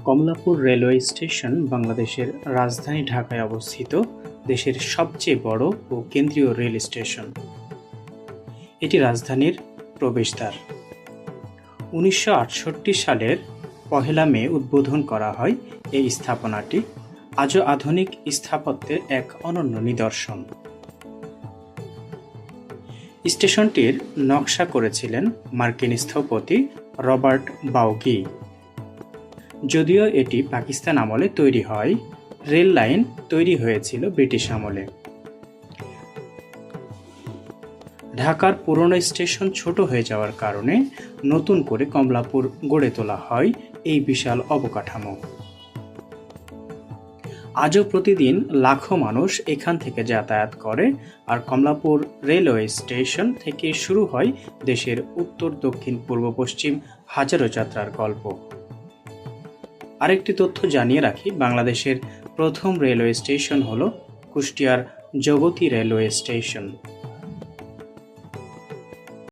Kamalapur railway station বাংলাদেশের রাজধানী ঢাকায় অবস্থিত দেশের সবচেয়ে বড় ও কেন্দ্রীয় রেল স্টেশন। এটি রাজধানীর প্রবেশদ্বার। ১৯৬৮ সালের ১ মে উদ্বোধন করা হয় এই স্থাপনাটি আজও আধুনিক স্থাপত্যের এক অনন্য নিদর্শন। স্টেশনটির নকশা করেছিলেন মার্কিন স্থপতি রবার্ট বাউগি। যদিও এটি পাকিস্তান আমলে তৈরি হয়, রেল লাইন তৈরি হয়েছিল ব্রিটিশ আমলে। ঢাকার পুরনো স্টেশন ছোট হয়ে যাওয়ার কারণে নতুন করে কমলাপুর গড়ে তোলা হয় এই বিশাল অবকাঠামো। আজও প্রতিদিন লাখো মানুষ এখান থেকে যাতায়াত করে, আর কমলাপুর রেলওয়ে স্টেশন থেকে শুরু হয় দেশের উত্তর, দক্ষিণ, পূর্ব, পশ্চিম হাজারো যাত্রার গল্প। আরেকটি তথ্য জানিয়ে রাখি, বাংলাদেশের প্রথম রেলওয়ে স্টেশন হলো কুষ্টিয়ার জগতী রেলওয়ে স্টেশন।